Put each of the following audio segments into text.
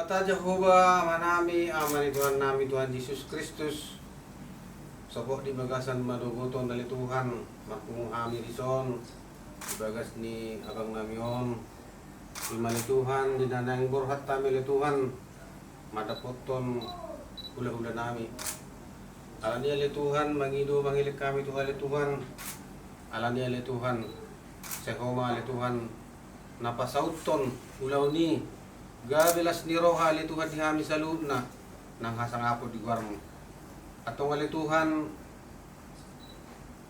Kata Jehovah manami amani Tuhan nami Tuhan Yesus Kristus sobok di bagasan madogoton dari Tuhan makmum ami dison di bagas ni agang namion imani Tuhan di nanang borhat tamile Tuhan madapoton ula-ula nami alani ale Tuhan mangido mangilik kami Tuhan ale Tuhan alani ale Tuhan sehoma ale Tuhan napasauton ulaw ni gabelas ni roha ali Tuhan di hami sa loob na nang hasang apo di guarmo. Atong ali Tuhan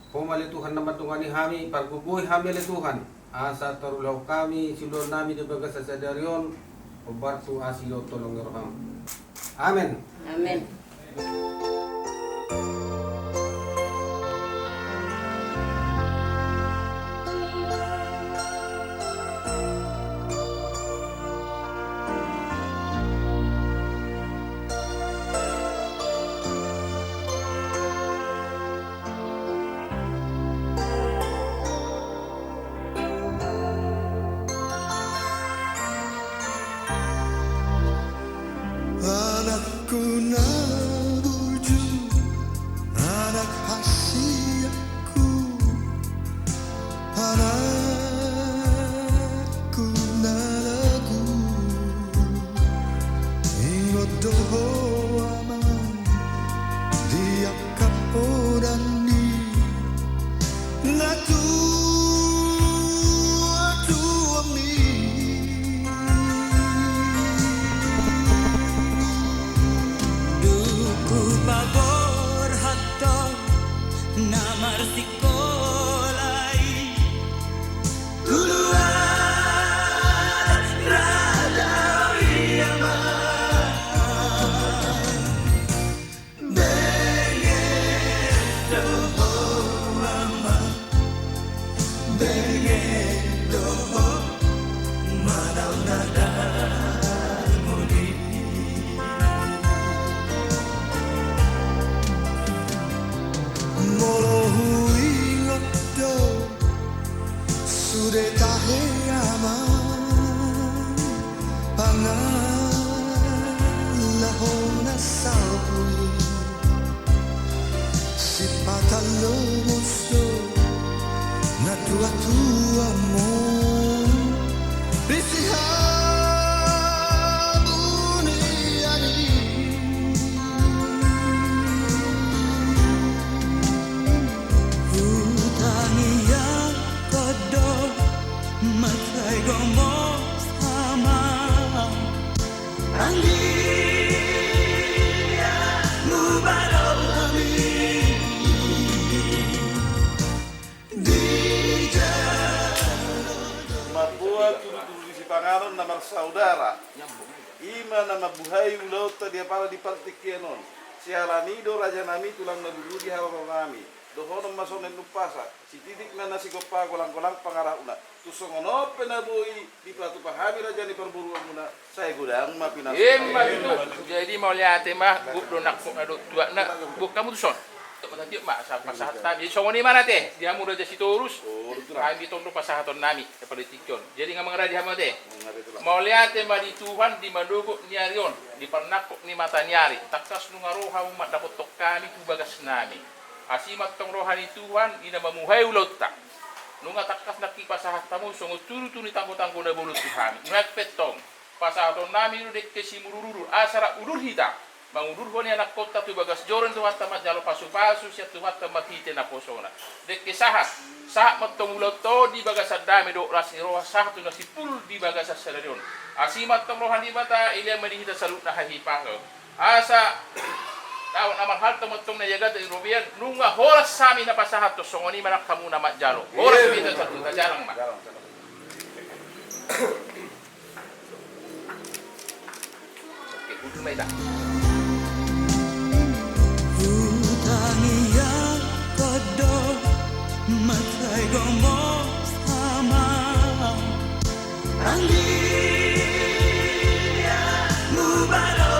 pumali Tuhan na matungan ni hami pagbubuhay hami ali Tuhan asa tarulaw kami silon nami di bagas sa sadaryon ubartu asilo tolong ni roham. Amen. Amen. Anakku na buju, anak hasiaku, anakku na lagu, ingot doho aman, dia kapodani, natu ami. Pabor hato na marsikolay tuluan rada iyaman bengedo mama bengedo manaw nada Molo ingot rosso na tua amor buniani Utania kodo matai gomo sama Anggia mubarok Mapua tulu-tulu di Sipangaron nama saudara. Ima nama buhay ulauta dia para di partikianon. Sialanido raja nami tulang nabulu di halaman nami. Dohono masonen nupasa. Si titik na nasi gopa kolang-kolang pangarahuna. Tusongono penabui di pelatu pahami raja di perburuan muna. Saya gudang mapina. Itu. Jadi mau lihat mah buk donak tua nak buk kamu tuh son. Matatiyo pasahat nami. So ni mana teh? Dia mura jadi sitorus. Kami ditondok pasahaton nami politikon. Jadi nggak mengerti hama teh. Mau lihat mah di Tuhan di mandugo niarion di pernakok ni mata niari. Takas nungaroha umat dapat tok kami tu bagas nami. Asimat tong rohani Tuhan ina mamuhay ulot ta. Nunga takas nak pasahat tamu songo turu ni tanggo-tanggo na bulut Tuhan. Ngat petong pasahaton nami lu dek kesimururu asara ulur hita. Mangudur ko ni anak kota tu bagas joron tu hatta mat jalo pasu-pasu sia tu hatta matite na posona. Dek kesahat sahat matong ulot to di bagas dami do rasni roha sahat tu nasipul di bagas sadarion. Asimat tong rohani mata ilia manihita salut na hahipaho. Asa tahu nama hal tematong na jaga dari Rubian nunga horas sami na pasahat to songoni manak kamu na matjalo. Horas bita satu tajarang ma. Oke, kudu na ita. Utania kodo matai gomo sama Anggia mubarok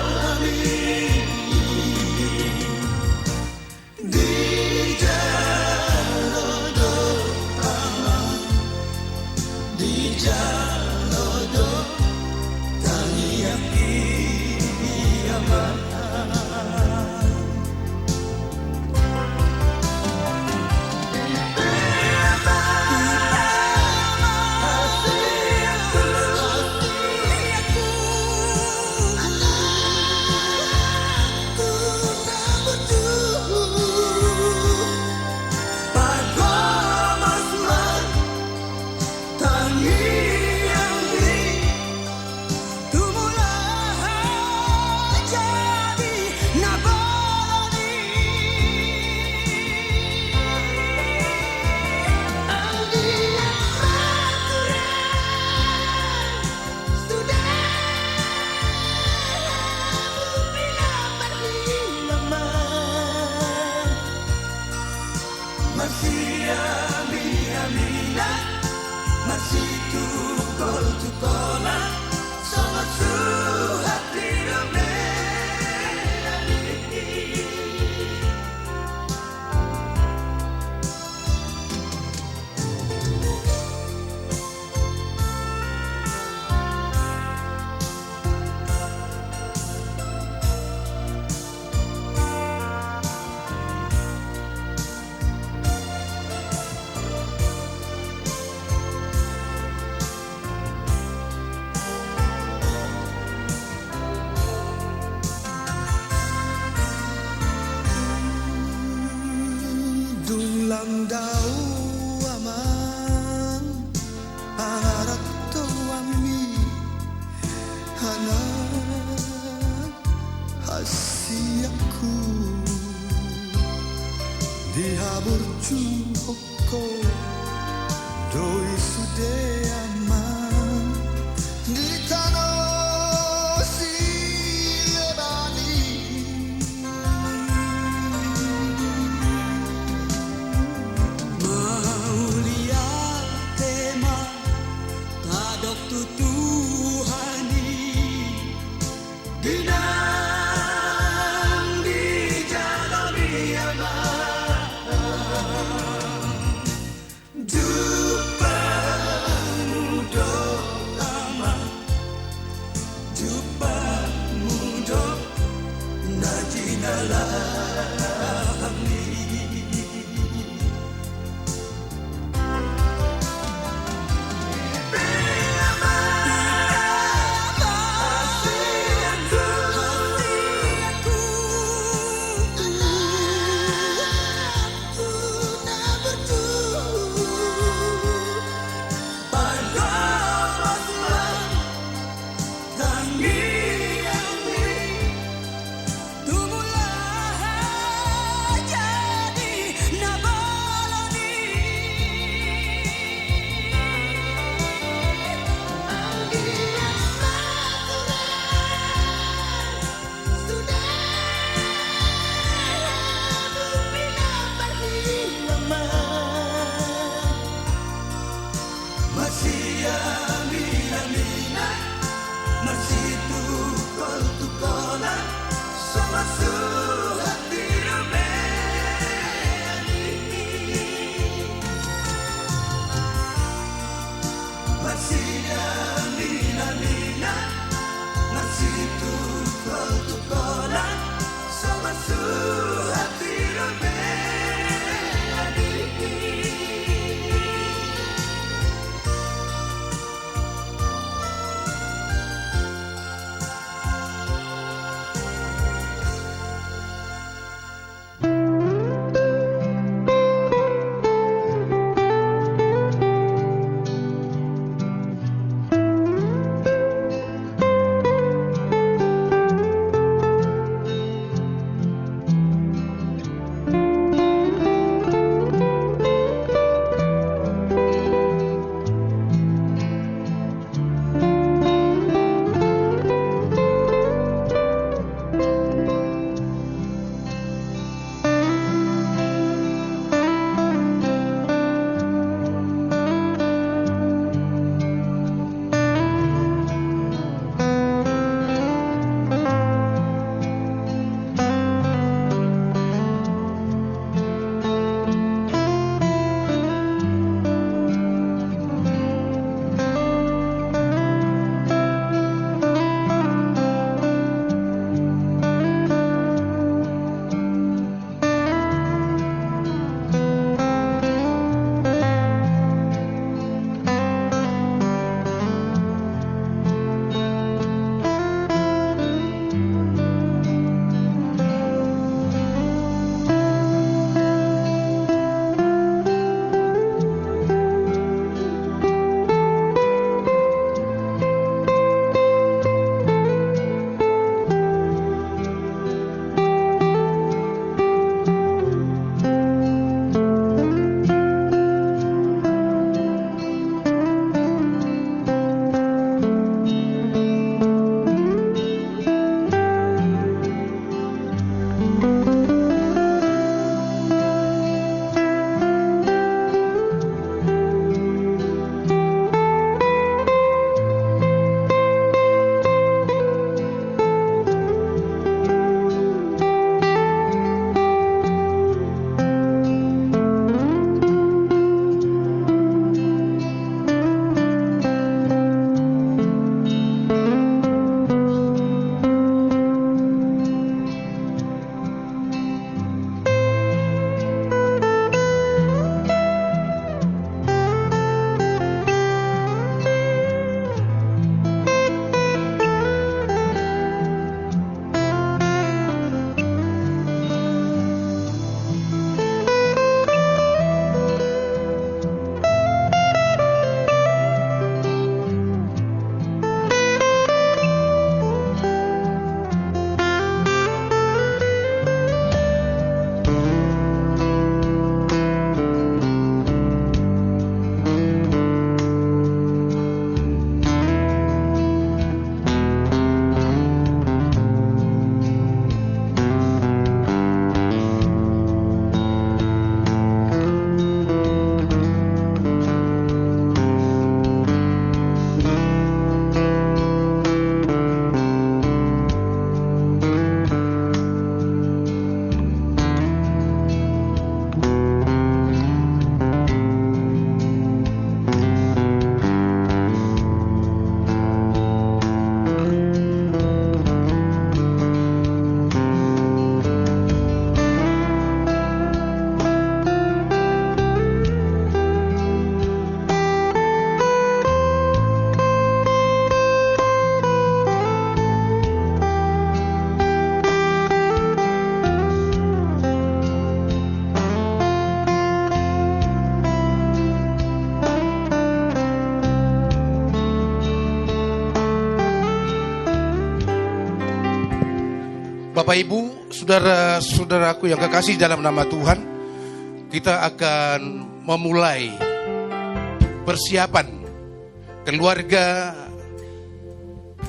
Landau aman Angarat tuami Anak hasiaku Dihabur cuhoko Doi sude aman Di tanah silebani Jumpa Bapak Ibu, saudara-saudaraku yang kekasih dalam nama Tuhan, kita akan memulai persiapan keluarga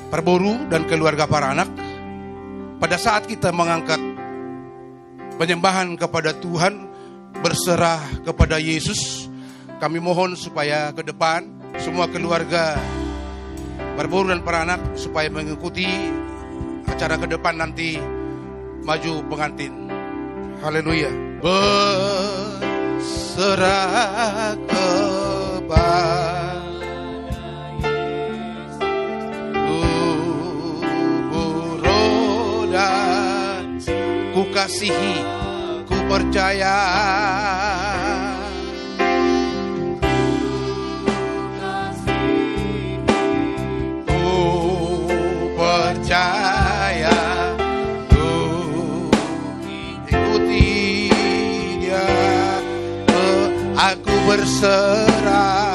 Perboru dan keluarga para anak. Pada saat kita mengangkat penyembahan kepada Tuhan, berserah kepada Yesus, kami mohon supaya ke depan semua keluarga Perboru dan para anak supaya mengikuti acara ke depan nanti maju pengantin. Haleluya. Berserah kepada ku kasihi, ku percaya. Ku percaya, ku ikuti dia. Aku berserah.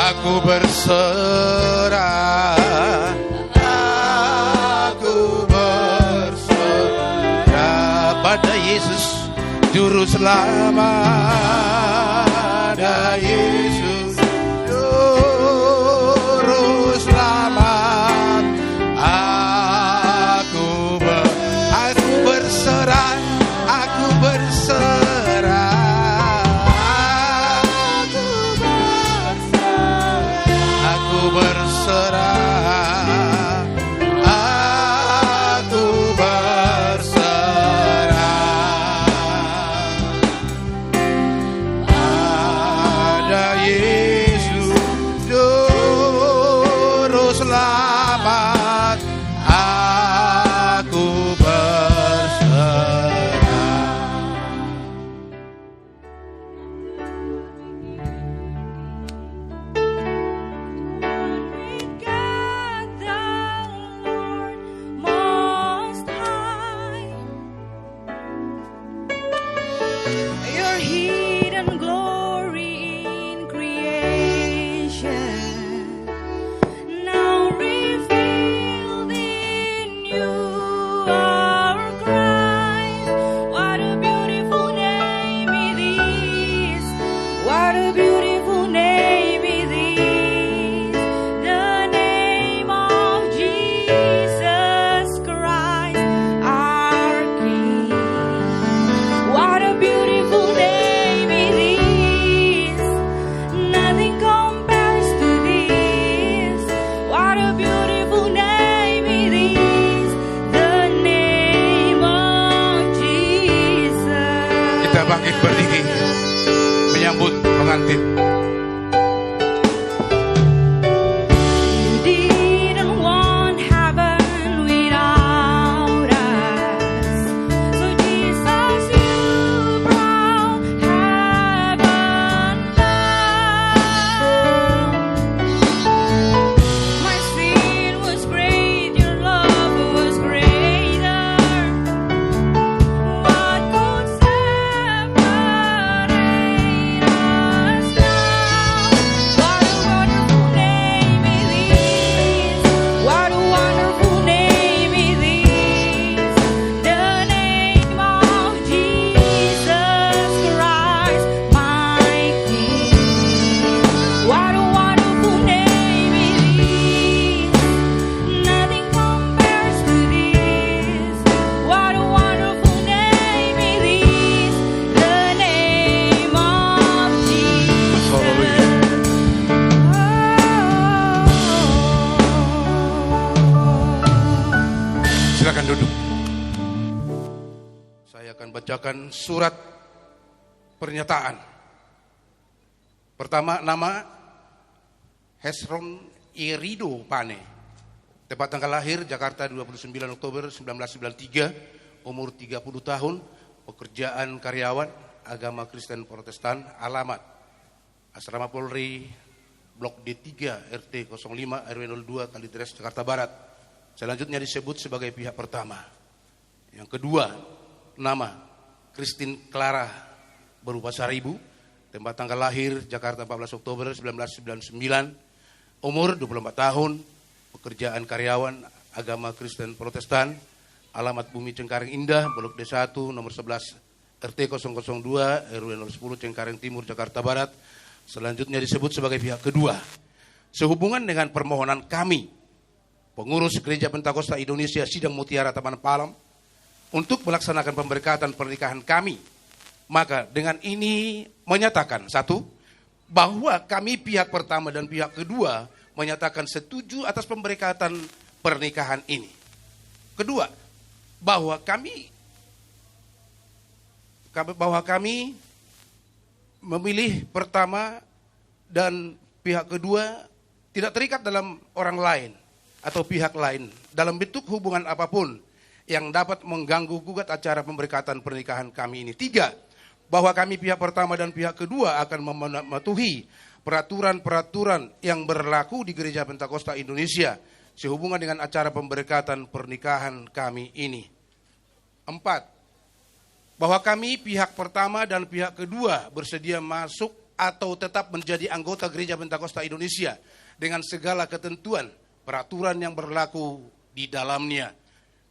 Aku berserah, aku berserah pada Yesus Juru Selamat, pada Yesus Juru Selamat. Aku berserah, aku berserah. Berserah, aku berserah pada Yesus Juru Selamat. Aku berserah. Bangkit berdiri menyambut pengantin. Bacakan surat pernyataan. Pertama, nama Hesron Irido Pane. Tempat tanggal lahir Jakarta 29 Oktober 1993, umur 30 tahun, pekerjaan karyawan, agama Kristen Protestan, alamat Asrama Polri, Blok D3, RT 05, RW 02, Kalideres, Jakarta Barat. Selanjutnya disebut sebagai pihak pertama. Yang kedua, nama Christine Clara Berupa Saribu, tempat tanggal lahir Jakarta 14 Oktober 1999, umur 24 tahun, pekerjaan karyawan, agama Kristen Protestan, alamat Bumi Cengkareng Indah, Blok D1, nomor 11, RT 002, RW 010, Cengkareng Timur, Jakarta Barat. Selanjutnya disebut sebagai pihak kedua. Sehubungan dengan permohonan kami, pengurus Gereja Pentakosta Indonesia Sidang Mutiara Taman Palem, untuk melaksanakan pemberkatan pernikahan kami, maka dengan ini menyatakan, satu, bahwa kami pihak pertama dan pihak kedua menyatakan setuju atas pemberkatan pernikahan ini. Kedua, bahwa kami memilih pertama dan pihak kedua tidak terikat dalam orang lain atau pihak lain dalam bentuk hubungan apapun yang dapat mengganggu gugat acara pemberkatan pernikahan kami ini. Tiga, bahwa kami pihak pertama dan pihak kedua akan mematuhi peraturan-peraturan yang berlaku di Gereja Pentakosta Indonesia sehubungan dengan acara pemberkatan pernikahan kami ini. Empat, bahwa kami pihak pertama dan pihak kedua bersedia masuk atau tetap menjadi anggota Gereja Pentakosta Indonesia dengan segala ketentuan peraturan yang berlaku di dalamnya.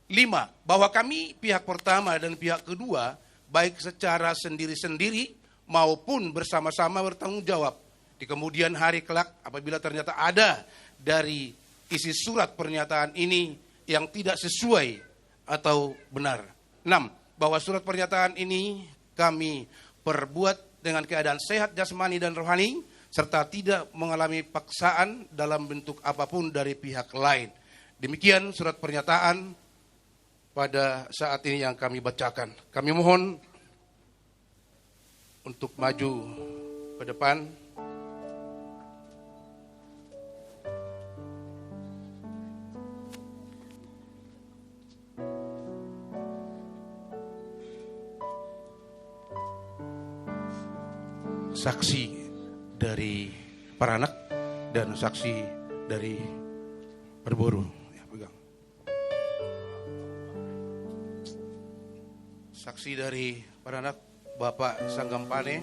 5, bahwa kami pihak pertama dan pihak kedua baik secara sendiri-sendiri maupun bersama-sama bertanggung jawab di kemudian hari kelak apabila ternyata ada dari isi surat pernyataan ini yang tidak sesuai atau benar. 6, bahwa surat pernyataan ini kami perbuat dengan keadaan sehat jasmani dan rohani, serta tidak mengalami paksaan dalam bentuk apapun dari pihak lain. Demikian surat pernyataan pada saat ini yang kami bacakan. Kami mohon untuk maju ke depan. Saksi dari para anak dan saksi dari Perboru. Ya, pegang. Saksi dari para anak Bapak Sanggampane.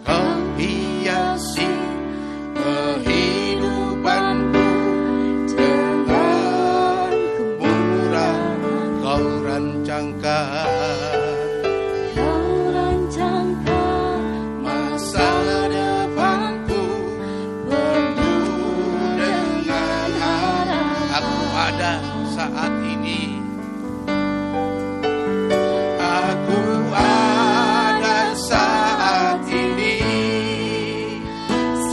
Kau hiasi kehidupanku dengan kemurahan kau rancangkan. Saat ini aku ada saat ini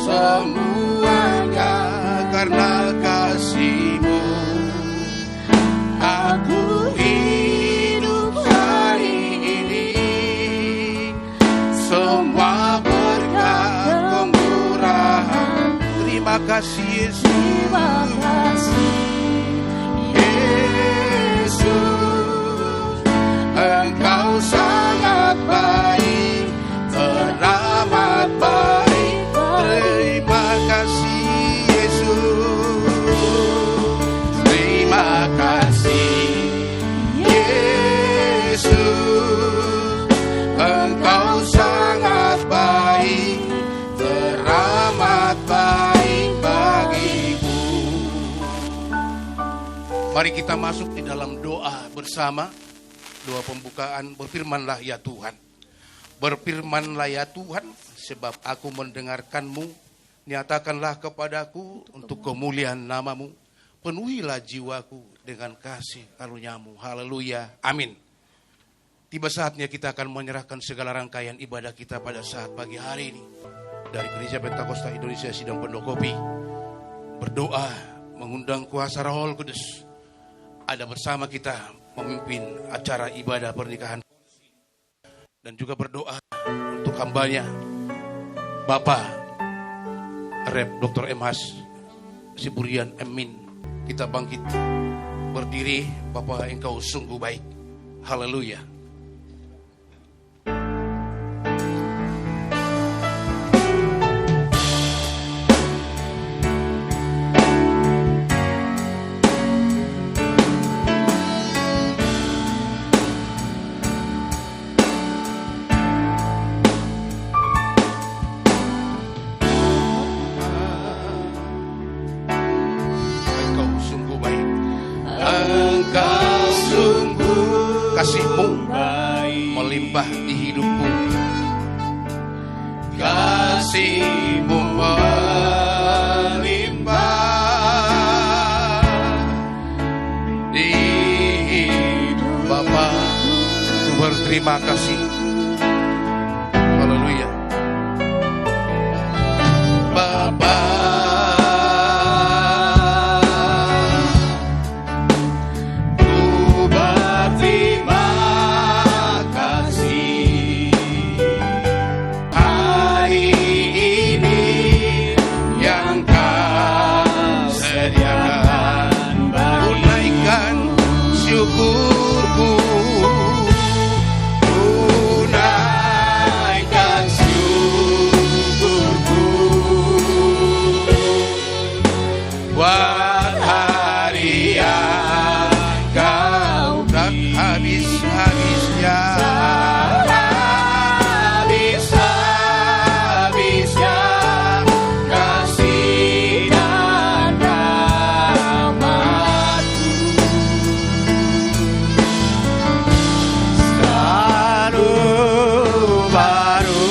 semuanya karena kasih-Mu. Aku hidup hari ini semua berkat kemurahan. Terima kasih Yesus. Terima kasih Yesus, Engkau sangat baik, teramat baik. Terima kasih Yesus, terima kasih Yesus, Engkau sangat baik, teramat baik bagiku. Mari kita masuk di dalam doa bersama. Doa pembukaan, berfirmanlah ya Tuhan. Berfirmanlah ya Tuhan, sebab aku mendengarkan-Mu. Nyatakanlah kepadaku untuk kemuliaan nama-Mu. Penuhilah jiwaku dengan kasih karunia-Mu. Haleluya. Amin. Tiba saatnya kita akan menyerahkan segala rangkaian ibadah kita pada saat pagi hari ini. Dari Gereja Pentakosta Indonesia Sidang Pendokopi. Berdoa, mengundang kuasa Roh Kudus. Ada bersama kita memimpin acara ibadah pernikahan. Dan juga berdoa untuk hambanya, Bapak Rep Dr. M. Has Siburian Emin. Kita bangkit berdiri. Bapak, Engkau sungguh baik. Haleluya. Engkau sungguh kasih-Mu melimpah di hidupku. Kasih-Mu melimpah di hidup Bapa. Ku berterima kasih. Haleluya. Bapa, ku berterima kasih hari ini yang Kau sediakan. Ku naikkan syukurku, ku naikkan syukurku buat hari yang Kau tak habis-habisnya, habis-habisnya kasih dan rahmat-Mu. Selalu baru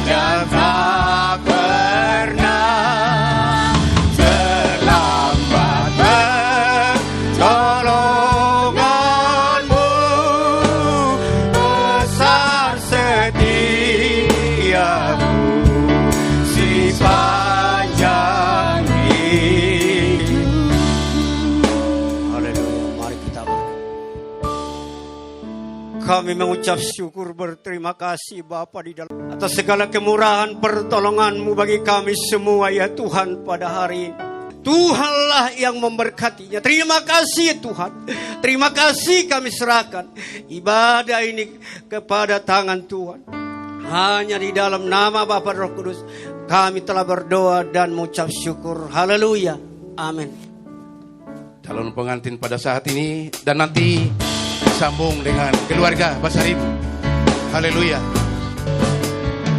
dan tak pernah terlambat pertolongan-Mu. Besar setia-Mu sepanjang hidup. Haleluya, mari kita kami mengucap syukur berterima kasih Bapa di dalam atas segala kemurahan pertolongan-Mu bagi kami semua ya Tuhan pada hari ini. Tuhanlah yang memberkatinya. Terima kasih Tuhan. Terima kasih kami serahkan ibadah ini kepada tangan Tuhan. Hanya di dalam nama Bapa Roh Kudus kami telah berdoa dan mengucap syukur. Haleluya. Amin. Calon pengantin pada saat ini dan nanti disambung dengan keluarga besar Ibu. Haleluya.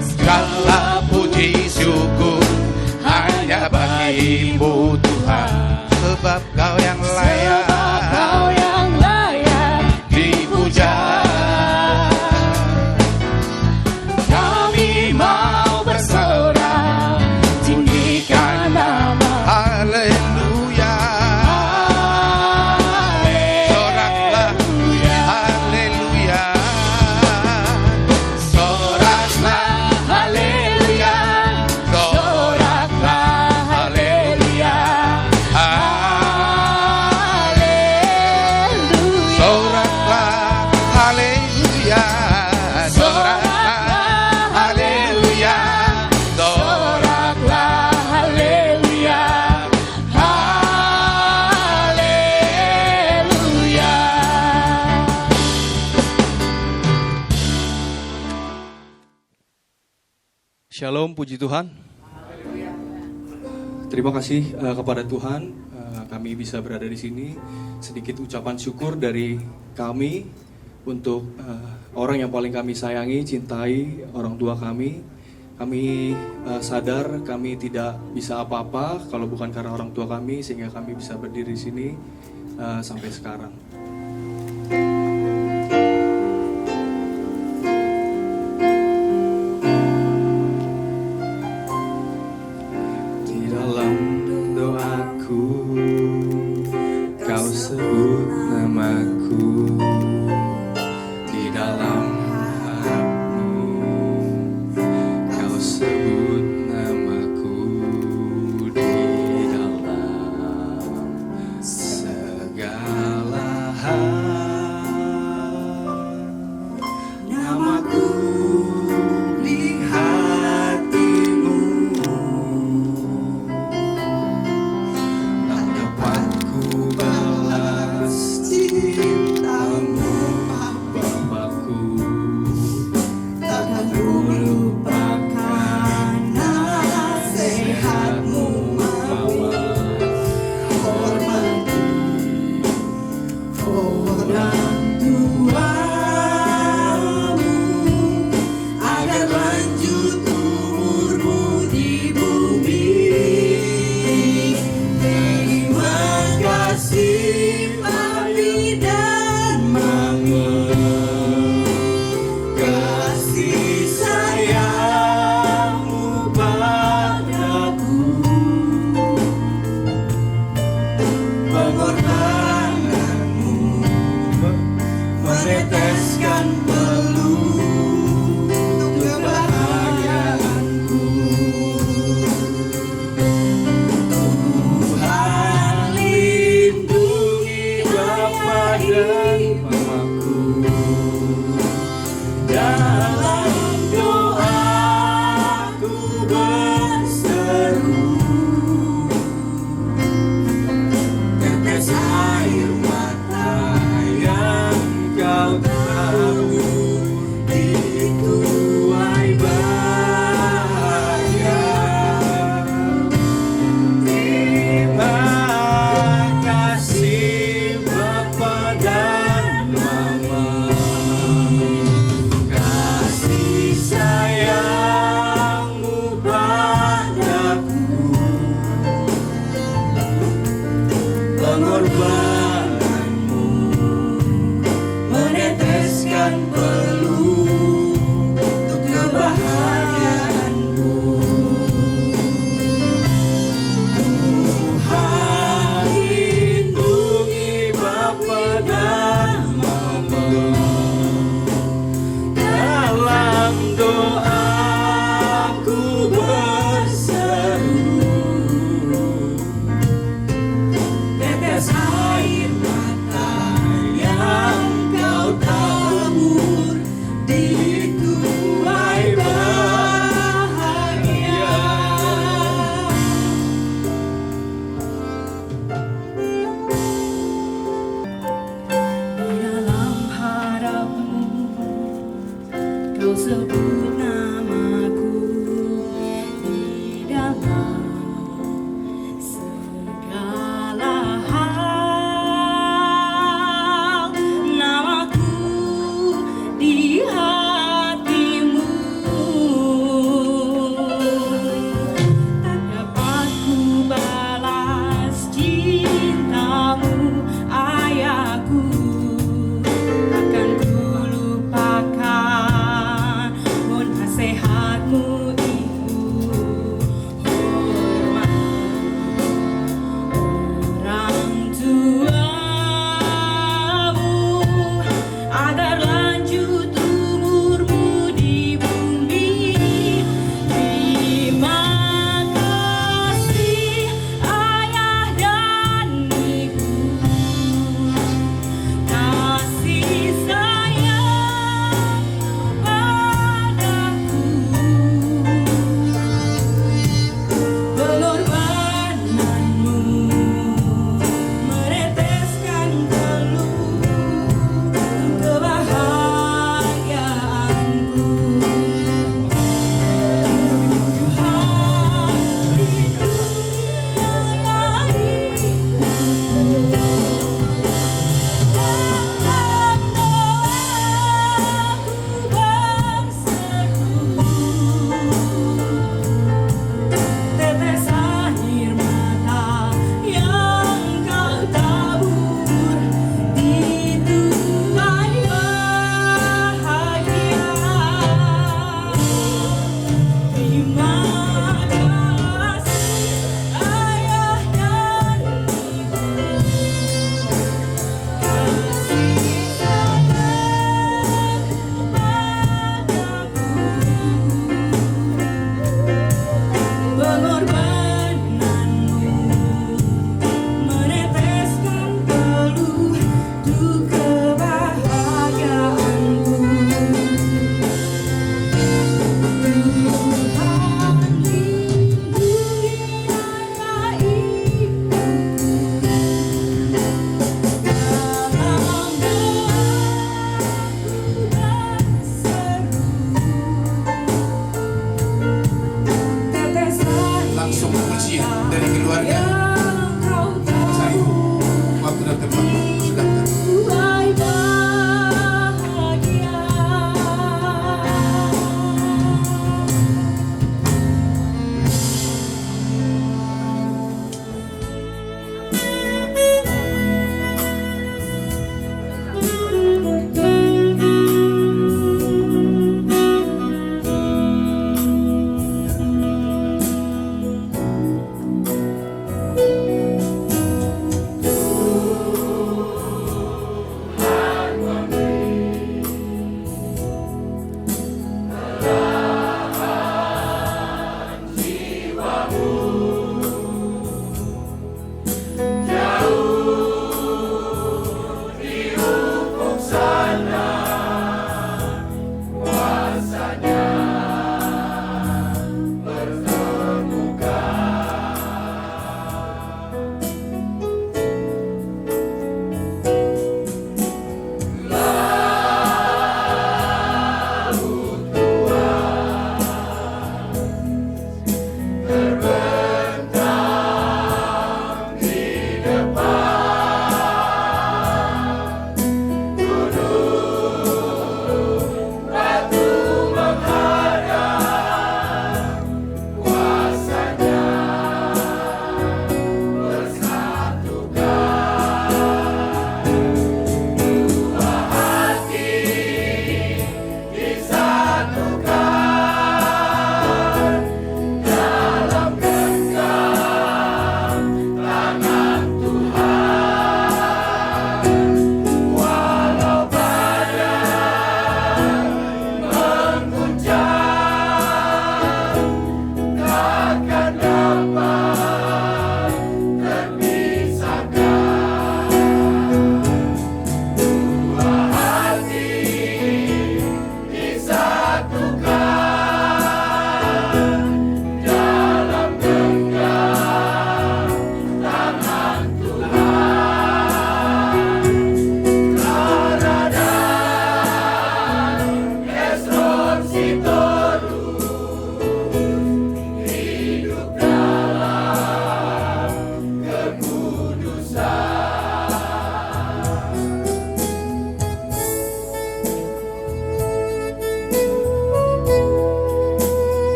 Segala puji syukur hanya bagi-Mu Tuhan, sebab Kau yang layak dipuja. Kami mau bersorak tinggikan nama. Haleluya. Soraklah, haleluya. Soraklah, haleluya. Soraklah, haleluya. Soraklah, haleluya. Soraklah, haleluya. Soraklah, haleluya. Haleluya. Shalom, puji Tuhan. Terima kasih kepada Tuhan, kami bisa berada di sini. Sedikit ucapan syukur dari kami untuk orang yang paling kami sayangi, cintai, orang tua kami. Kami sadar kami tidak bisa apa-apa kalau bukan karena orang tua kami, sehingga kami bisa berdiri di sini sampai sekarang. Di dalam doaku, Kau sebut namaku. Di dalam harapmu, Kau sebut namaku. Di dalam segala hal, namaku di hatimu. Tak dapat ku balas cintamu.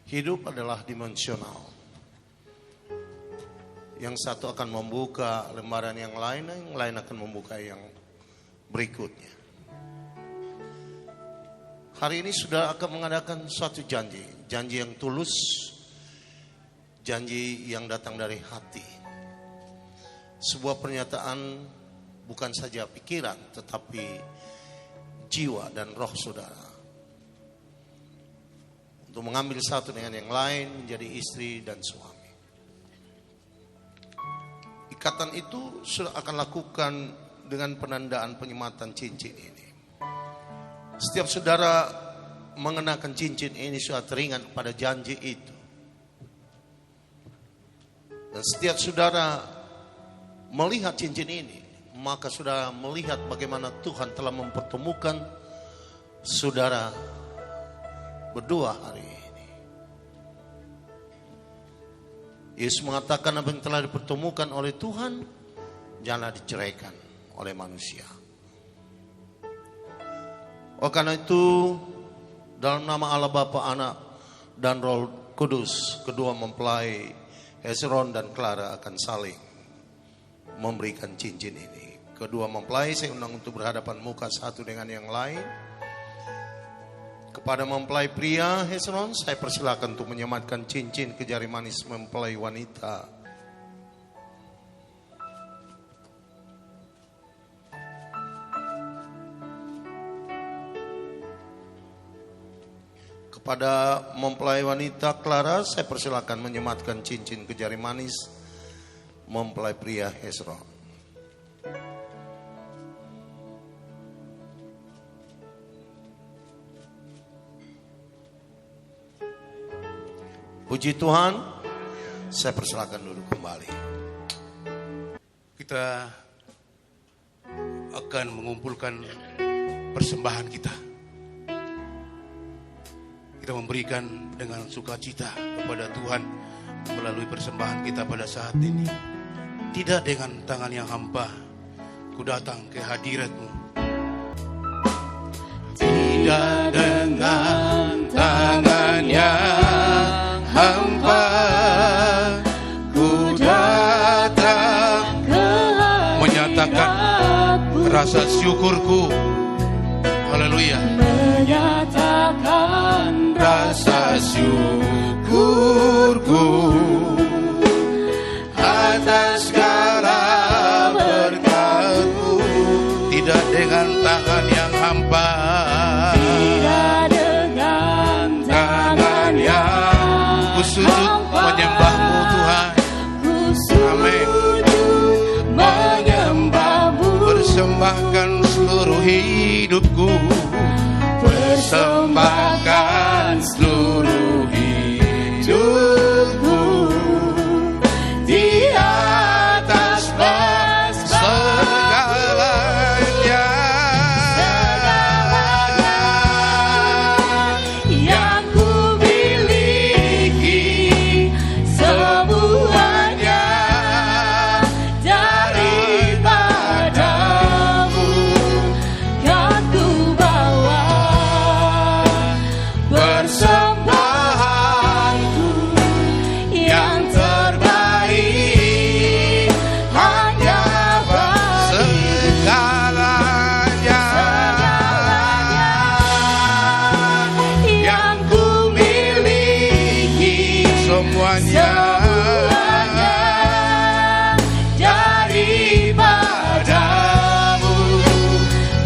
Hidup adalah dimensional. Yang satu akan membuka lembaran yang lain akan membuka yang berikutnya. Hari ini sudah akan mengadakan suatu janji yang tulus, janji yang datang dari hati. Sebuah pernyataan bukan saja pikiran, tetapi jiwa dan roh saudara. Untuk mengambil satu dengan yang lain, menjadi istri dan suami. Ikatan itu sudah akan lakukan dengan penandaan penyematan cincin ini. Setiap saudara mengenakan cincin ini sudah teringat pada janji itu. Dan setiap saudara melihat cincin ini, maka saudara melihat bagaimana Tuhan telah mempertemukan saudara berdua hari ini. Yesus mengatakan apa yang telah dipertemukan oleh Tuhan, janganlah diceraikan oleh manusia. Oleh karena itu, dalam nama Allah Bapa, Anak, dan Roh Kudus, kedua mempelai Hezron dan Clara akan saling memberikan cincin ini. Kedua mempelai saya undang untuk berhadapan muka satu dengan yang lain. Kepada mempelai pria Hezron, saya persilakan untuk menyematkan cincin ke jari manis mempelai wanita. Pada mempelai wanita Clara, saya persilakan menyematkan cincin ke jari manis mempelai pria Hezron. Puji Tuhan, saya persilakan duduk kembali. Kita akan mengumpulkan persembahan kita. Kita memberikan dengan sukacita kepada Tuhan melalui persembahan kita pada saat ini. Tidak dengan tangan yang hampa, ku datang ke hadirat-Mu. Tidak dengan tangan yang hampa, ku datang menyatakan rasa syukurku. Haleluya. Menyatakan rasa syukurku atas segala berkat-Mu. Tidak dengan tangan yang hampa, tidak dengan tangan yang ku sujud menyembah-Mu Tuhan. Amin. Menyembah-Mu, persembahkan seluruh hidupku, persembahkan seluruh hidupku di atas segalanya, yang ku miliki, semuanya daripada-Mu kan ku bawa. Persembahanku yang terbaik hanya bagi segalanya, yang ku miliki, semuanya daripada-Mu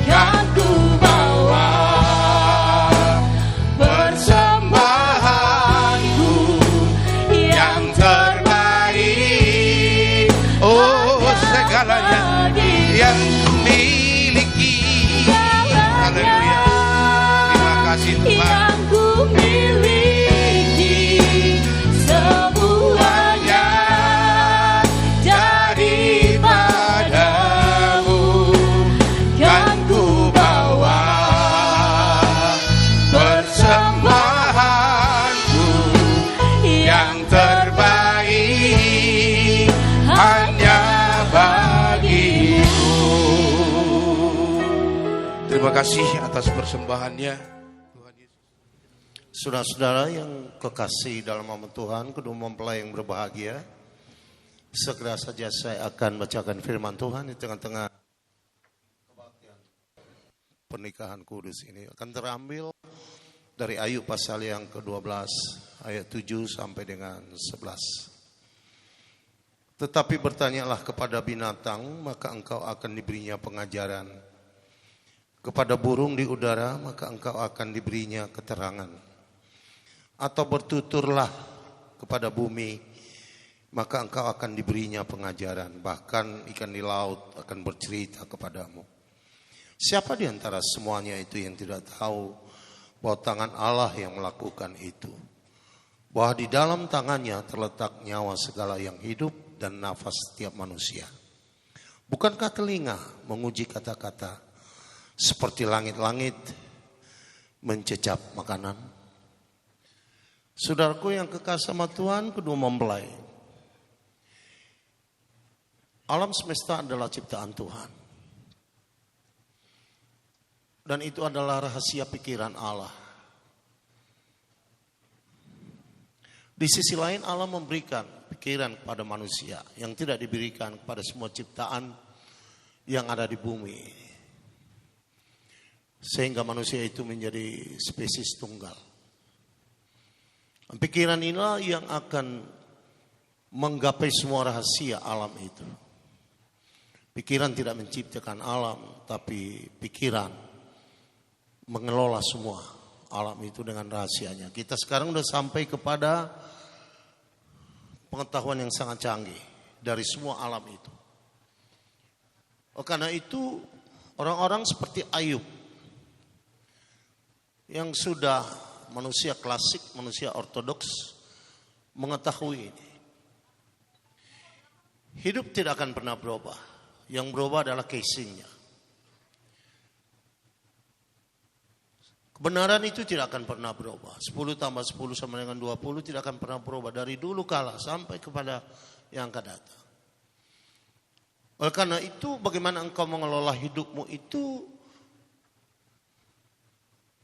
kan ku bawa. Persembahanku yang terbaik, oh segalanya yang ku miliki. Haleluya. Terima kasih Tuhan. Yang ku miliki, semuanya daripada-Mu kan ku bawa. Persembahanku yang terbaik hanya bagimu. Terima kasih atas persembahannya Tuhan Yesus. Saudara-saudara yang kekasih dalam nama Tuhan, kedua mempelai yang berbahagia, segera saja saya akan bacakan firman Tuhan di tengah-tengah kebaktian pernikahan kudus ini. Akan terambil dari Ayub pasal yang ke-12 ayat 7 sampai dengan 11. Tetapi bertanyalah kepada binatang, maka engkau akan diberinya pengajaran. Kepada burung di udara, maka engkau akan diberinya keterangan. Atau bertuturlah kepada bumi, maka engkau akan diberinya pengajaran. Bahkan ikan di laut akan bercerita kepadamu. Siapa di antara semuanya itu yang tidak tahu bahwa tangan Allah yang melakukan itu? Bahwa di dalam tangannya terletak nyawa segala yang hidup dan nafas setiap manusia. Bukankah telinga menguji kata-kata seperti langit-langit mencecap makanan? Saudaraku yang kekasih sama Tuhan, kedua mempelai. Alam semesta adalah ciptaan Tuhan. Dan itu adalah rahasia pikiran Allah. Di sisi lain Allah memberikan pikiran kepada manusia yang tidak diberikan kepada semua ciptaan yang ada di bumi. Sehingga manusia itu menjadi spesies tunggal. Pikiran inilah yang akan menggapai semua rahasia alam itu. Pikiran tidak menciptakan alam, tapi pikiran mengelola semua alam itu dengan rahasianya. Kita sekarang sudah sampai kepada pengetahuan yang sangat canggih dari semua alam itu. Karena itu orang-orang seperti Ayub yang sudah manusia klasik, manusia ortodoks mengetahui ini. Hidup tidak akan pernah berubah. Yang berubah adalah casingnya. Kebenaran itu tidak akan pernah berubah. 10 tambah 10 sama dengan 20 tidak akan pernah berubah. Dari dulu kala sampai kepada yang akan datang. Oleh karena itu bagaimana engkau mengelola hidupmu itu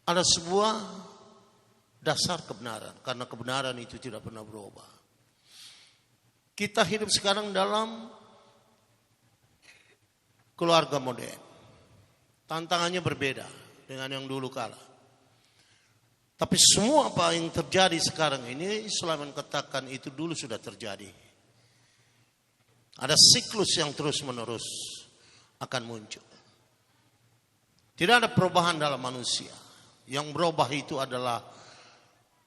ada sebuah dasar kebenaran. Karena kebenaran itu tidak pernah berubah. Kita hidup sekarang dalam keluarga modern. Tantangannya berbeda dengan yang dulu kala. Tapi semua apa yang terjadi sekarang ini, Islam katakan itu dulu sudah terjadi. Ada siklus yang terus menerus akan muncul. Tidak ada perubahan dalam manusia. Yang berubah itu adalah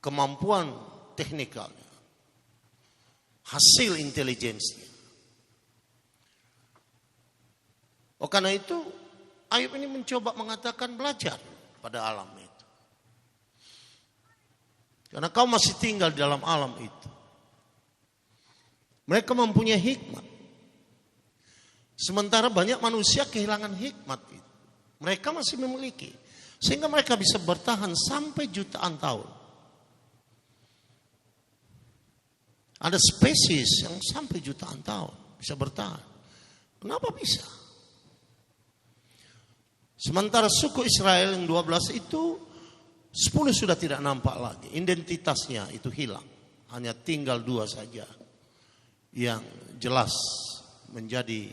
kemampuan teknikalnya, hasil intelijensinya. Karena itu Ayub ini mencoba mengatakan belajar pada alam itu. Karena kau masih tinggal di dalam alam itu. Mereka mempunyai hikmat. Sementara banyak manusia kehilangan hikmat itu. Mereka masih memiliki. Sehingga mereka bisa bertahan sampai jutaan tahun. Ada spesies yang sampai jutaan tahun bisa bertahan. Kenapa bisa? Sementara suku Israel yang 12 itu 10 sudah tidak nampak lagi. Identitasnya itu hilang. Hanya tinggal 2 saja yang jelas menjadi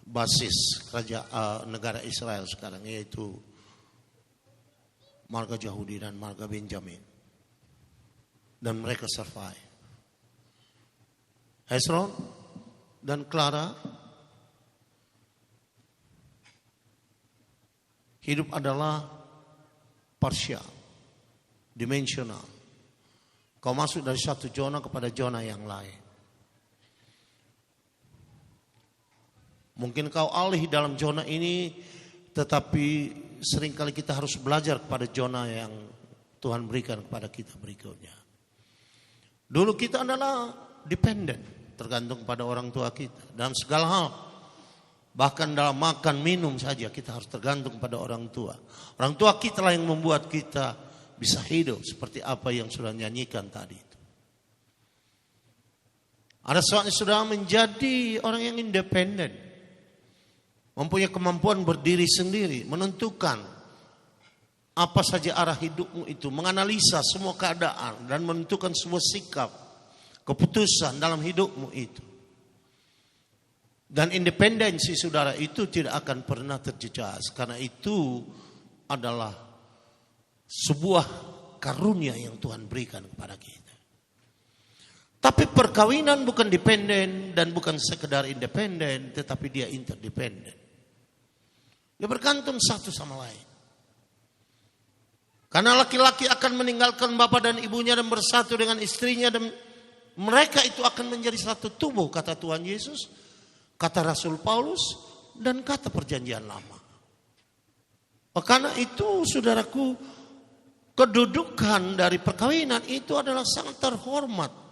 basis negara Israel sekarang, yaitu marga Yahudi dan marga Benjamin. Dan mereka survive. Hezron dan Clara hidup adalah parsial, dimensional. Kau masuk dari satu zona kepada zona yang lain. Mungkin kau alih dalam zona ini, tetapi seringkali kita harus belajar kepada zona yang Tuhan berikan kepada kita berikutnya. Dulu kita adalah dependen, tergantung pada orang tua kita. Dalam segala hal, bahkan dalam makan minum saja kita harus tergantung pada orang tua. Orang tua kita lah yang membuat kita bisa hidup seperti apa yang sudah nyanyikan tadi itu. Ada saatnya sudah menjadi orang yang independen, mempunyai kemampuan berdiri sendiri, menentukan apa saja arah hidupmu itu, menganalisa semua keadaan dan menentukan sebuah sikap, keputusan dalam hidupmu itu. Dan independensi saudara itu tidak akan pernah terjejas, karena itu adalah sebuah karunia yang Tuhan berikan kepada kita. Tapi perkawinan bukan dependen dan bukan sekedar independen, tetapi dia interdependen. Dia bergantung satu sama lain. Karena laki-laki akan meninggalkan bapak dan ibunya dan bersatu dengan istrinya, dan mereka itu akan menjadi satu tubuh, kata Tuhan Yesus, kata Rasul Paulus, dan kata Perjanjian Lama. Karena itu saudaraku, kedudukan dari perkawinan itu adalah sangat terhormat.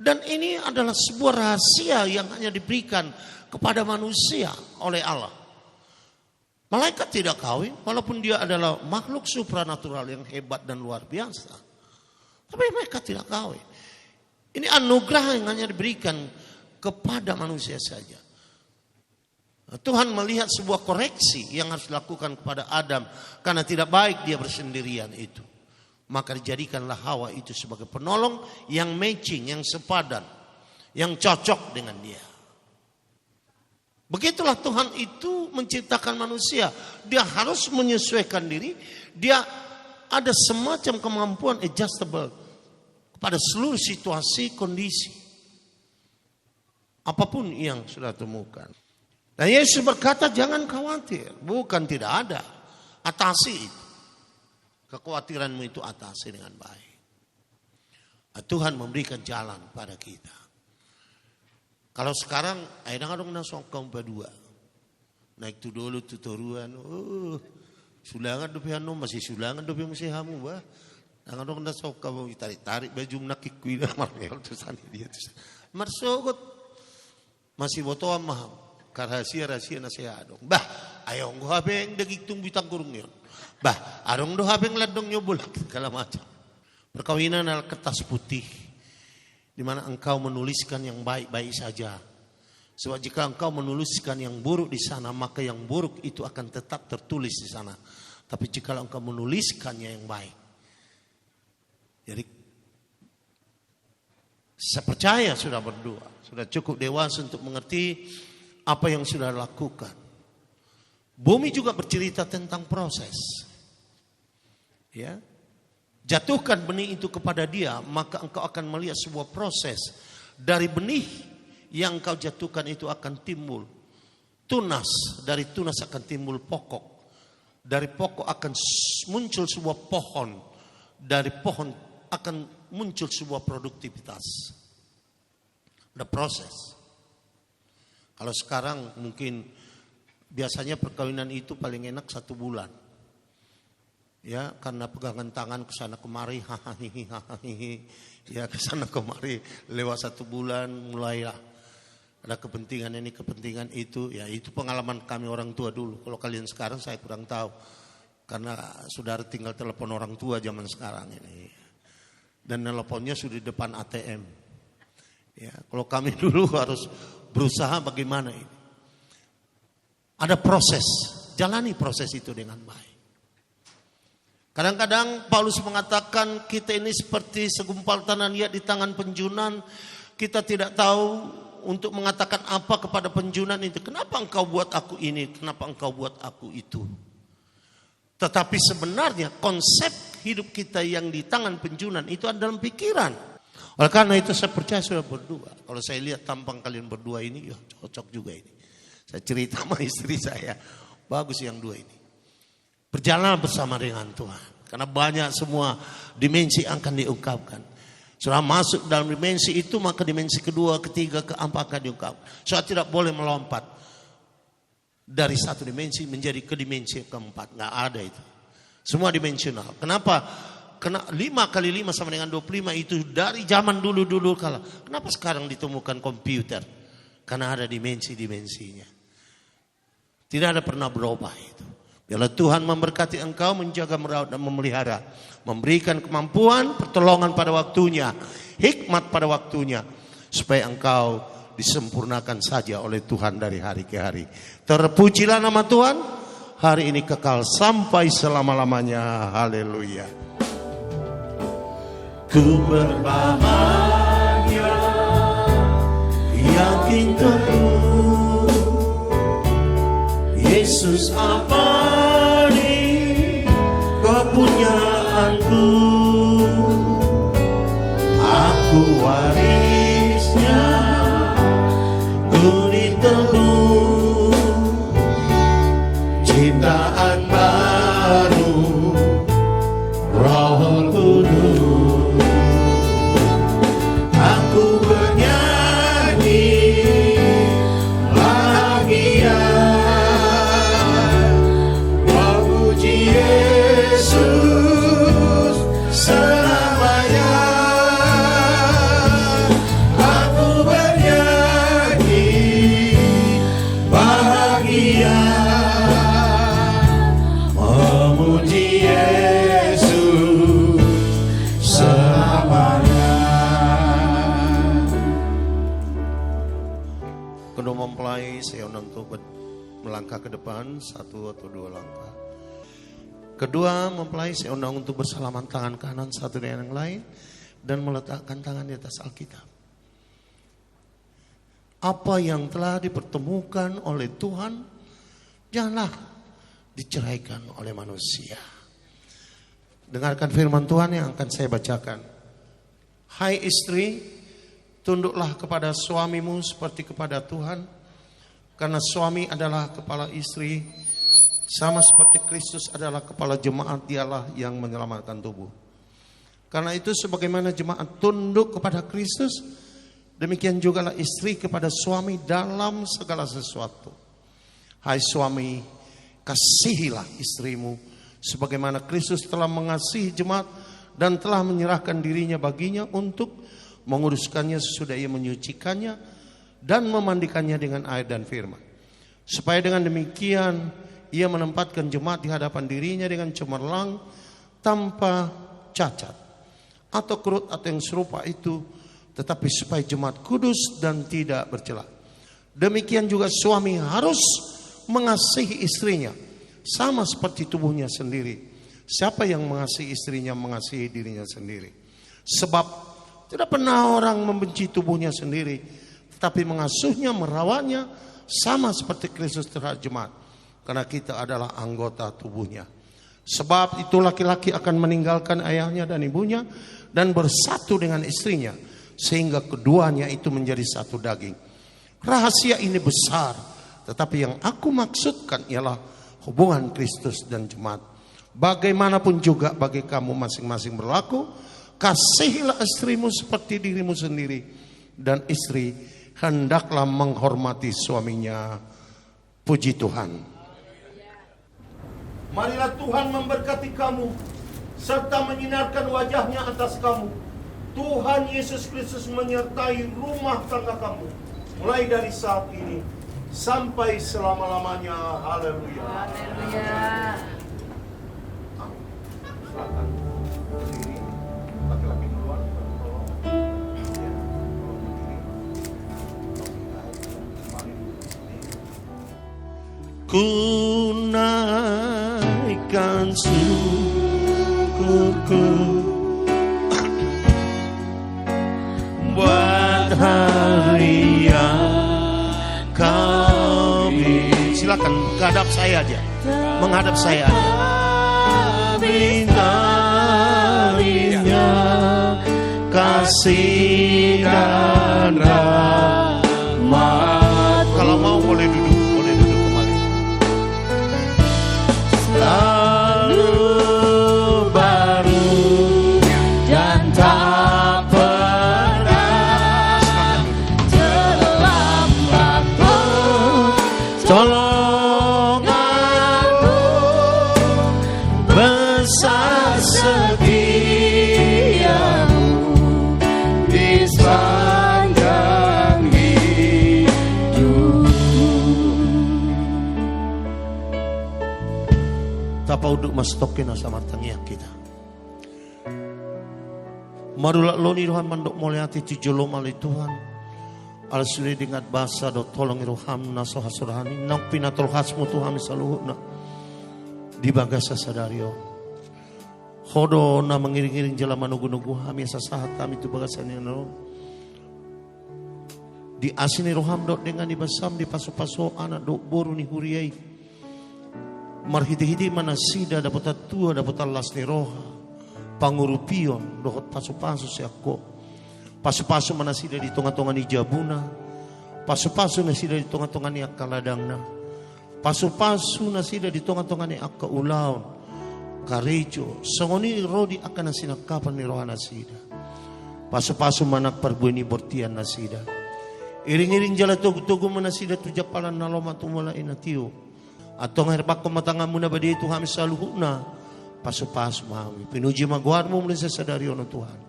Dan ini adalah sebuah rahasia yang hanya diberikan kepada manusia oleh Allah. Malaikat tidak kawin, walaupun dia adalah makhluk supranatural yang hebat dan luar biasa. Tapi mereka tidak kawin. Ini anugerah yang hanya diberikan kepada manusia saja. Tuhan melihat sebuah koreksi yang harus dilakukan kepada Adam, karena tidak baik dia bersendirian itu. Maka dijadikanlah Hawa itu sebagai penolong yang matching, yang sepadan, yang cocok dengan dia. Begitulah Tuhan itu menciptakan manusia. Dia harus menyesuaikan diri. Dia ada semacam kemampuan adjustable pada seluruh situasi, kondisi. Apapun yang sudah temukan. Dan Yesus berkata, jangan khawatir. Bukan tidak ada. Atasi itu. Kekhawatiranmu itu atasi dengan baik. Tuhan memberikan jalan pada kita. Kalau sekarang, ayo dong nasong kaum berdua. Naik tu dulu tutoruan. Sulangan dopi anu masih sulangan dopi masih hamu bah. Nang dong nasong kaum tarik baju nakik kuila marmel tu sana dia tu. Marsogot masih boto mah rahasia nasihat dong. Bah, ayo nggo habeng daging bitang kurung yon. Bah, arong do habeng ladong nyobol segala macam. Perkawinan adalah kertas putih, di mana engkau menuliskan yang baik-baik saja. Sebab jika engkau menuliskan yang buruk di sana, maka yang buruk itu akan tetap tertulis di sana. Tapi jika engkau menuliskannya yang baik. Jadi saya percaya sudah berdua, sudah cukup dewasa untuk mengerti apa yang sudah lakukan. Bumi juga bercerita tentang proses. Ya. Jatuhkan benih itu kepada dia, maka engkau akan melihat sebuah proses. Dari benih yang engkau jatuhkan itu akan timbul tunas. Dari tunas akan timbul pokok. Dari pokok akan muncul sebuah pohon. Dari pohon akan muncul sebuah produktivitas. Ada proses. Kalau sekarang mungkin biasanya perkawinan itu paling enak 1 bulan. Ya, karena pegangan tangan ke sana kemari, ya ke sana kemari, lewat 1 bulan mulailah ada kepentingan ini, kepentingan itu. Ya, itu pengalaman kami orang tua dulu. Kalau kalian sekarang saya kurang tahu, karena saudara tinggal telepon orang tua zaman sekarang ini, dan teleponnya sudah di depan ATM. Ya, kalau kami dulu harus berusaha bagaimana ini. Ada proses, jalani proses itu dengan baik. Kadang-kadang Paulus mengatakan kita ini seperti segumpal tanah liat di tangan penjunan. Kita tidak tahu untuk mengatakan apa kepada penjunan itu. Kenapa engkau buat aku ini? Kenapa engkau buat aku itu? Tetapi sebenarnya konsep hidup kita yang di tangan penjunan itu ada dalam pikiran. Oleh karena itu saya percaya sudah berdua. Kalau saya lihat tampang kalian berdua ini, ya cocok juga ini. Saya cerita sama istri saya, bagus yang dua ini. Berjalan bersama dengan Tuhan. Karena banyak semua dimensi akan diungkapkan. Setelah masuk dalam dimensi itu, maka dimensi kedua, ketiga, keempat akan diungkapkan. Saya tidak boleh melompat dari satu dimensi menjadi ke dimensi keempat. Nggak ada itu. Semua dimensional. Kenapa? Karena 5 kali 5 sama dengan 25 itu dari zaman dulu-dulu kala. Kenapa sekarang ditemukan komputer? Karena ada dimensi-dimensinya. Tidak ada pernah berubah itu. Biarlah Tuhan memberkati engkau, menjaga, merawat, dan memelihara. Memberikan kemampuan, pertolongan pada waktunya. Hikmat pada waktunya. Supaya engkau disempurnakan saja oleh Tuhan dari hari ke hari. Terpujilah nama Tuhan. hari ini kekal sampai selama-lamanya. Haleluya. Ku berbahagia, yakin teguh, Yesus abadi kepunyaanku. Aku warisnya, ku diteguh, ciptaan baru, Roh Kudus. Aku bernyanyi bahagia, memuji Yesus selamanya. Aku bernyanyi bahagia, memuji Yesus selamanya. Kedua mempelai saya undang untuk melangkah ke depan 1 atau 2 langkah. Kedua mempelai saya undang untuk bersalaman tangan kanan satu dengan yang lain dan meletakkan tangan di atas Alkitab. Apa yang telah dipertemukan oleh Tuhan janganlah diceraikan oleh manusia. Dengarkan firman Tuhan yang akan saya bacakan. Hai istri, tunduklah kepada suamimu seperti kepada Tuhan, karena suami adalah kepala istri, sama seperti Kristus adalah kepala jemaat, dialah yang menyelamatkan tubuh. Karena itu sebagaimana jemaat tunduk kepada Kristus, demikian jugalah istri kepada suami dalam segala sesuatu. Hai suami, kasihilah istrimu sebagaimana Kristus telah mengasihi jemaat dan telah menyerahkan dirinya baginya untuk menguruskannya sesudah ia menyucikannya dan memandikannya dengan air dan firman. Supaya dengan demikian ia menempatkan jemaat di hadapan dirinya dengan cemerlang, tanpa cacat atau kerut atau yang serupa itu, tetapi supaya jemaat kudus dan tidak bercela. Demikian juga suami harus mengasihi istrinya sama seperti tubuhnya sendiri. Siapa yang mengasihi istrinya mengasihi dirinya sendiri. Sebab tidak pernah orang membenci tubuhnya sendiri, tetapi mengasuhnya, merawatnya, sama seperti Kristus terhadap jemaat, karena kita adalah anggota tubuhnya. Sebab itu laki-laki akan meninggalkan ayahnya dan ibunya dan bersatu dengan istrinya, sehingga keduanya itu menjadi satu daging. Rahasia ini besar, tetapi yang aku maksudkan ialah hubungan Kristus dan jemaat. Bagaimanapun juga bagi kamu masing-masing berlaku, kasihilah istrimu seperti dirimu sendiri, dan istri hendaklah menghormati suaminya. Puji Tuhan. Marilah Tuhan memberkati kamu serta menyinarkan wajahnya atas kamu. Tuhan Yesus Kristus menyertai rumah tangga kamu mulai dari saat ini sampai selama-lamanya. Haleluya. Haleluya. Silakan berdiri. Laki-laki duluan, tolong. Ya, tolong berdiri. Ku naikkan syukurku buat hari yang kami. Silakan menghadap saya aja. Menghadap saya aja. Bintarinya kasih dan rahmat. Kalau mau boleh duduk kembali. Selalu baru dan tak pernah terlambat pun. Tolong aku besar setiamu di sepanjang hidupku. Tapa uduk mas tokin sama tangiak kita. Marulak loni Tuhan mandok moliati tijolom alai Tuhan. Al suli dengat basa do tolong iroham naso hasurhani. Nak pinatul hasmu Tuhan misaluhuna. di bagasa sadario. Hodo na mengiring-iring jala manugu-nugu kami sasahat kami tu bagasannya no. Di asini roham dot dengan ibasam di paso-paso anak dok boru ni huriai. Marhiti-hiti mana sida dapat tua dapat alas ni roha. Pangurupion dohot paso-paso si ako. Paso-paso mana sida di tonga-tonga ni jabuna. Paso-paso na sida di tonga-tonga ni akaladang na. Paso-paso na sida di tonga-tonga ni akaulaon. Karejo. Sangoni rodi akan na sinakapan ni roha na sida. Paso-paso manak parbueni bortian na sida. Iring-iring jala tugu-tugu mana sida tujak palan na loma tumula inatio. Atong herpak kumatangan muna ba di itu kami saluhuna. Paso-paso mami. Pinuji magwar mo mula sa sadaryo ng Tuhan.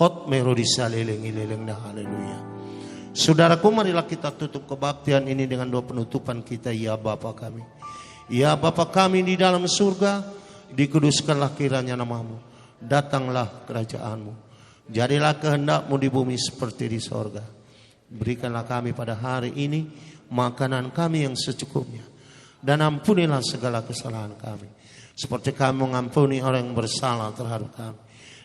Hot mero di salileng-ileleng na haleluya. Saudaraku, marilah kita tutup kebaktian ini dengan doa penutupan kita. Ya Bapa kami. Ya Bapa kami di dalam surga. Dikuduskanlah kiranya namamu. Datanglah kerajaanmu. Jadilah kehendakmu di bumi seperti di sorga. Berikanlah kami pada hari ini makanan kami yang secukupnya. Dan ampunilah segala kesalahan kami. Seperti kami mengampuni orang yang bersalah terhadap kami.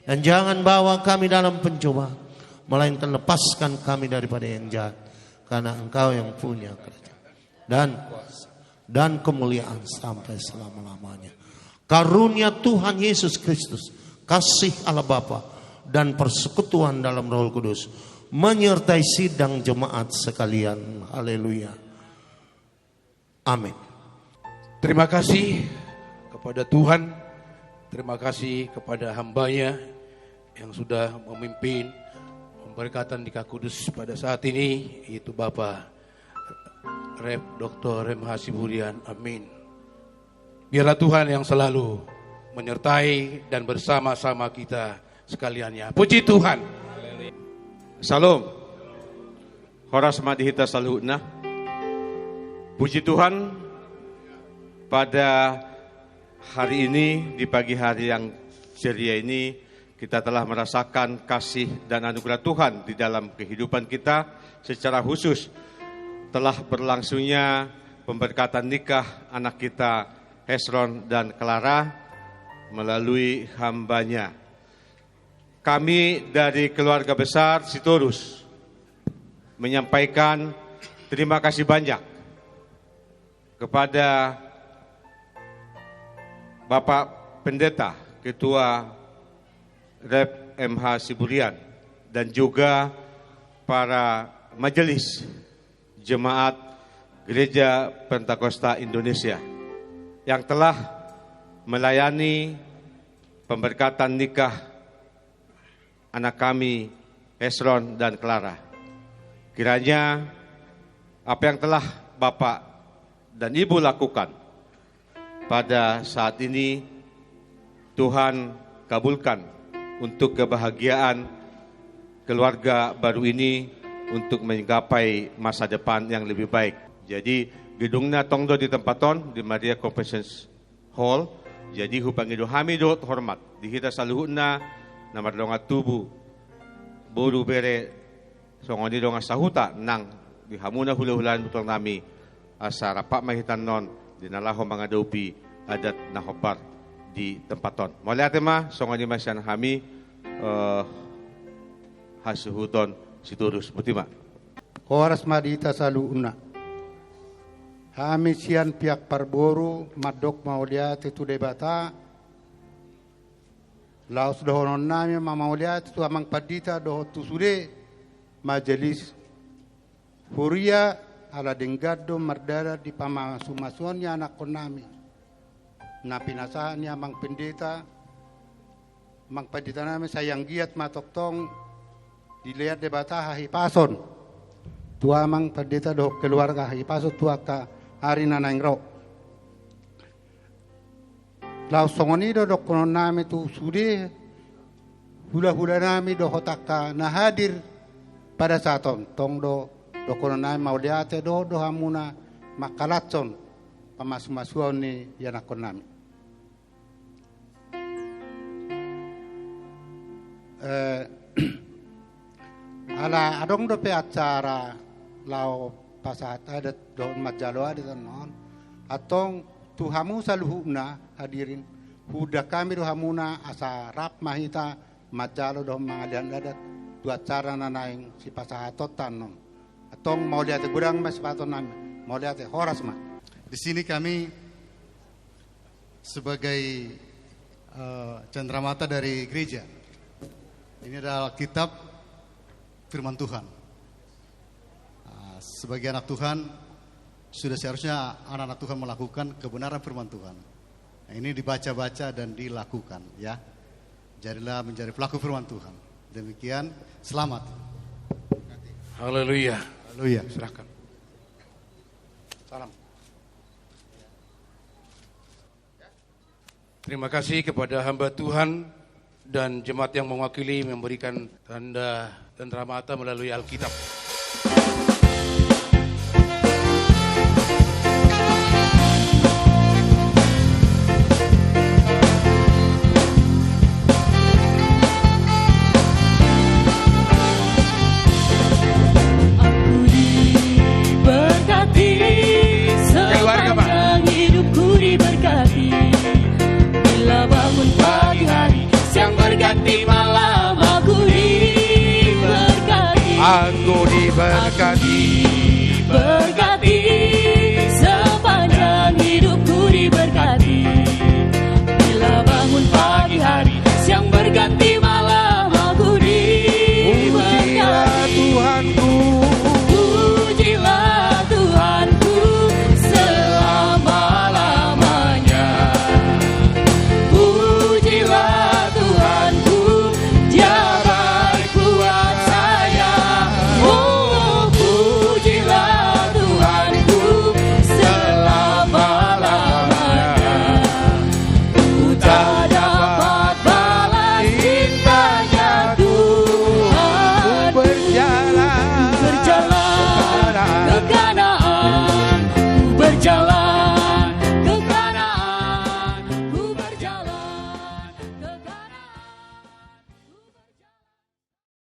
Dan jangan bawa kami dalam pencobaan. Melainkan lepaskan kami daripada yang jahat. Karena Engkau yang punya kerajaan dan kemuliaan sampai selama-lamanya. Karunia Tuhan Yesus Kristus, kasih Allah Bapa, dan persekutuan dalam Roh Kudus menyertai sidang jemaat sekalian. Haleluya. Amin. Terima kasih kepada Tuhan. Terima kasih kepada hambanya yang sudah memimpin pemberkatan Nikah Kudus pada saat ini, yaitu Bapak Rep Dr. Remha Siburian. Amin. Biarlah Tuhan yang selalu menyertai dan bersama-sama kita sekaliannya. Puji Tuhan. Salam. Horas madihita saluhna. Puji Tuhan, pada hari ini, di pagi hari yang ceria ini, kita telah merasakan kasih dan anugerah Tuhan di dalam kehidupan kita. Secara khusus telah berlangsungnya pemberkatan nikah anak kita Hesron dan Clara melalui hambanya. Kami dari keluarga besar Sitorus menyampaikan terima kasih banyak kepada Bapak Pendeta, Ketua Rep MH Siburian, dan juga para majelis jemaat Gereja Pentakosta Indonesia yang telah melayani pemberkatan nikah anak kami Hesron dan Clara. Kiranya apa yang telah Bapak dan Ibu lakukan pada saat ini Tuhan kabulkan untuk kebahagiaan keluarga baru ini untuk menggapai masa depan yang lebih baik. Jadi gedungnya tongdo di tempaton di Maria Convention Hall. Jadi hupangido hamidot hormat dihita saluhuna namar donga tubu boru bere songoni donga sahuta nang dihamuna hula-hulaan betul nami asa rapak mahitan non dinalaho mga dopi adat nahobar di tempaton. Maliate ma songoni masyan hami hasuhuton Sitorus Mutima. Horas madita saluuna. Hami sian pihak parboru madok mauliat itu debata. Laos dohonon nami mamauliat itu amang padita doho tusude majelis huria ala denggado mardara di pamasumasuannya anak konami. Na pinasahan niya mang pendeta mang padita nami sayang giat matoktong dilihat debata hahipason. Tua mang pendeta doho keluarga hahipason tua ka hari nanang ro. Lau songoni do konon nami tu sude hula-hula nami do hotaka na hadir pada saton tong do konon nami mauliate do hamuna makalatson pamas-masuan ni yanakon nami. Ala adong do pe acara lau pasat adat do majalo adat non atong Tuhamu saluhuna hadirin. Huda kami dohamuna asa rap mahita majalo doh mangalian dadat dua cara nanaing si pasahatotan non. Atong mau lihat gudang mas paton nami, mau lihat horas mah. Di sini kami sebagai cenderamata dari gereja. Ini adalah kitab firman Tuhan. Sebagai anak Tuhan, sudah seharusnya anak-anak Tuhan melakukan kebenaran firman Tuhan. Nah, ini dibaca-baca dan dilakukan, ya. Jadilah menjadi pelaku firman Tuhan. Demikian, selamat. Haleluya. Haleluya. Serahkan. Salam. Terima kasih kepada hamba Tuhan dan jemaat yang mewakili memberikan tanda cenderamata melalui Alkitab. Sepanjang hidupku diberkati. Bila bangun pagi hari, siang berganti malam, aku diberkati. Aku diberkati.